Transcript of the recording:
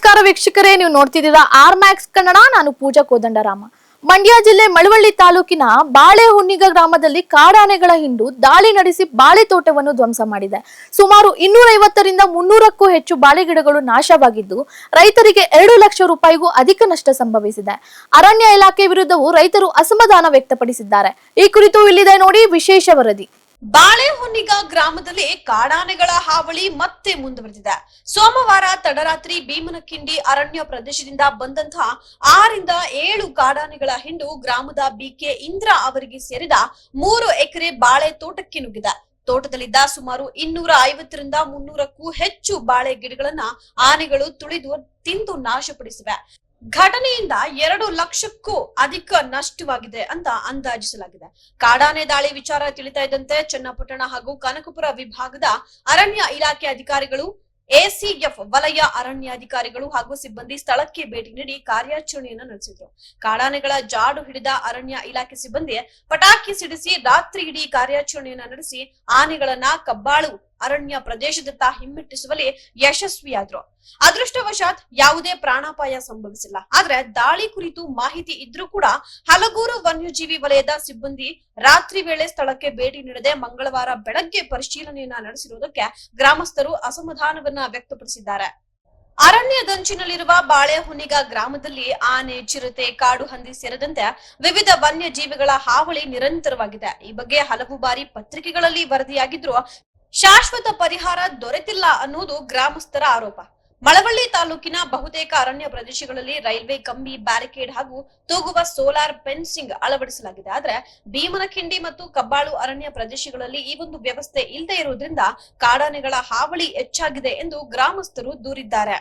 ನಮಸ್ಕಾರ ವೀಕ್ಷಕರೇ, ನೀವು ನೋಡ್ತಿದ್ದೀರಾ ಆರ್ ಮ್ಯಾಕ್ಸ್ ಕನ್ನಡ. ನಾನು ಪೂಜಾ ಕೋದಂಡರಾಮ. ಮಂಡ್ಯ ಜಿಲ್ಲೆ ಮಳವಳ್ಳಿ ತಾಲೂಕಿನ ಬಾಳೆಹುನ್ನಿಗ ಗ್ರಾಮದಲ್ಲಿ ಕಾಡಾನೆಗಳ ಹಿಂಡು ದಾಳಿ ನಡೆಸಿ ಬಾಳೆ ತೋಟವನ್ನು ಧ್ವಂಸ ಮಾಡಿದೆ. ಸುಮಾರು 250ರಿಂದ 300ಕ್ಕೂ ಹೆಚ್ಚು ಬಾಳೆ ಗಿಡಗಳು ನಾಶವಾಗಿದ್ದು, ರೈತರಿಗೆ 2 ಲಕ್ಷ ರೂಪಾಯಿಗೂ ಅಧಿಕ ನಷ್ಟ ಸಂಭವಿಸಿದೆ. ಅರಣ್ಯ ಇಲಾಖೆ ವಿರುದ್ಧವೂ ರೈತರು ಅಸಮಾಧಾನ ವ್ಯಕ್ತಪಡಿಸಿದ್ದಾರೆ. ಈ ಕುರಿತು ಇಲ್ಲಿದೆ ನೋಡಿ ವಿಶೇಷ ವರದಿ. ಬಾಳೆಹುನ್ನಿಗ ಗ್ರಾಮದಲ್ಲಿ ಕಾಡಾನೆಗಳ ಹಾವಳಿ ಮತ್ತೆ ಮುಂದುವರೆದಿದೆ. ಸೋಮವಾರ ತಡರಾತ್ರಿ ಭೀಮನಕಿಂಡಿ ಅರಣ್ಯ ಪ್ರದೇಶದಿಂದ ಬಂದಂತಹ 6ರಿಂದ 7 ಕಾಡಾನೆಗಳ ಹಿಂಡು ಗ್ರಾಮದ ಬಿಕೆ ಇಂದ್ರ ಅವರಿಗೆ ಸೇರಿದ 3 ಎಕರೆ ಬಾಳೆ ತೋಟಕ್ಕೆ ನುಗ್ಗಿದೆ. ತೋಟದಲ್ಲಿದ್ದ ಸುಮಾರು 250ರಿಂದ 300ಕ್ಕೂ ಹೆಚ್ಚು ಬಾಳೆ ಗಿಡಗಳನ್ನ ಆನೆಗಳು ತುಳಿದು ತಿಂದು ನಾಶಪಡಿಸಿವೆ. ಘಟನೆಯಿಂದ 2 ಲಕ್ಷಕ್ಕೂ ಅಧಿಕ ನಷ್ಟವಾಗಿದೆ ಅಂತ ಅಂದಾಜಿಸಲಾಗಿದೆ. ಕಾಡಾನೆ ದಾಳಿ ವಿಚಾರ ತಿಳಿತಾ ಇದ್ದಂತೆ ಚನ್ನಪಟ್ಟಣ ಹಾಗೂ ಕನಕಪುರ ವಿಭಾಗದ ಅರಣ್ಯ ಇಲಾಖೆ ಅಧಿಕಾರಿಗಳು, ಎಸಿಎಫ್ ವಲಯ ಅರಣ್ಯಾಧಿಕಾರಿಗಳು ಹಾಗೂ ಸಿಬ್ಬಂದಿ ಸ್ಥಳಕ್ಕೆ ಭೇಟಿ ನೀಡಿ ಕಾರ್ಯಾಚರಣೆಯನ್ನು ನಡೆಸಿದ್ರು. ಕಾಡಾನೆಗಳ ಜಾಡು ಹಿಡಿದ ಅರಣ್ಯ ಇಲಾಖೆ ಸಿಬ್ಬಂದಿ ಪಟಾಕಿ ಸಿಡಿಸಿ ರಾತ್ರಿ ಇಡೀ ಕಾರ್ಯಾಚರಣೆಯನ್ನ ನಡೆಸಿ ಆನೆಗಳನ್ನ ಕಬ್ಬಾಳು ಅರಣ್ಯ ಪ್ರದೇಶದತ್ತ ಹಿಮ್ಮೆಟ್ಟಿಸುವಲ್ಲಿ ಯಶಸ್ವಿಯಾದ್ರು. ಅದೃಷ್ಟವಶಾತ್ ಯಾವುದೇ ಪ್ರಾಣಾಪಾಯ ಸಂಭವಿಸಿಲ್ಲ. ಆದ್ರೆ ದಾಳಿ ಕುರಿತು ಮಾಹಿತಿ ಇದ್ರೂ ಕೂಡ ಹಲಗೂರು ವನ್ಯಜೀವಿ ವಲಯದ ಸಿಬ್ಬಂದಿ ರಾತ್ರಿ ವೇಳೆ ಸ್ಥಳಕ್ಕೆ ಭೇಟಿ ನೀಡದೆ ಮಂಗಳವಾರ ಬೆಳಗ್ಗೆ ಪರಿಶೀಲನೆಯನ್ನ ನಡೆಸಿರುವುದಕ್ಕೆ ಗ್ರಾಮಸ್ಥರು ಅಸಮಾಧಾನವನ್ನ ವ್ಯಕ್ತಪಡಿಸಿದ್ದಾರೆ. ಅರಣ್ಯದಂಚಿನಲ್ಲಿರುವ ಬಾಳೆಹುನ್ನಿಗ ಗ್ರಾಮದಲ್ಲಿ ಆನೆ, ಚಿರತೆ, ಕಾಡು ಹಂದಿ ಸೇರಿದಂತೆ ವಿವಿಧ ವನ್ಯಜೀವಿಗಳ ಹಾವಳಿ ನಿರಂತರವಾಗಿದೆ. ಈ ಬಗ್ಗೆ ಹಲವು ಬಾರಿ ಪತ್ರಿಕೆಗಳಲ್ಲಿ ವರದಿಯಾಗಿದ್ರು ಶಾಶ್ವತ ಪರಿಹಾರ ದೊರೆತಿಲ್ಲ ಅನ್ನುವುದು ಗ್ರಾಮಸ್ಥರ ಆರೋಪ. ಮಳವಳ್ಳಿ ತಾಲೂಕಿನ ಬಹುತೇಕ ಅರಣ್ಯ ಪ್ರದೇಶಗಳಲ್ಲಿ ರೈಲ್ವೆ ಕಂಬಿ, ಬ್ಯಾರಿಕೇಡ್ ಹಾಗೂ ತೂಗುವ ಸೋಲಾರ್ ಫೆನ್ಸಿಂಗ್ ಅಳವಡಿಸಲಾಗಿದೆ. ಆದ್ರೆ ಭೀಮನಖಿಂಡಿ ಮತ್ತು ಕಬ್ಬಾಳು ಅರಣ್ಯ ಪ್ರದೇಶಗಳಲ್ಲಿ ಈ ಒಂದು ವ್ಯವಸ್ಥೆ ಇಲ್ಲದೆ ಇರುವುದರಿಂದ ಕಾಡಾನೆಗಳ ಹಾವಳಿ ಹೆಚ್ಚಾಗಿದೆ ಎಂದು ಗ್ರಾಮಸ್ಥರು ದೂರಿದ್ದಾರೆ.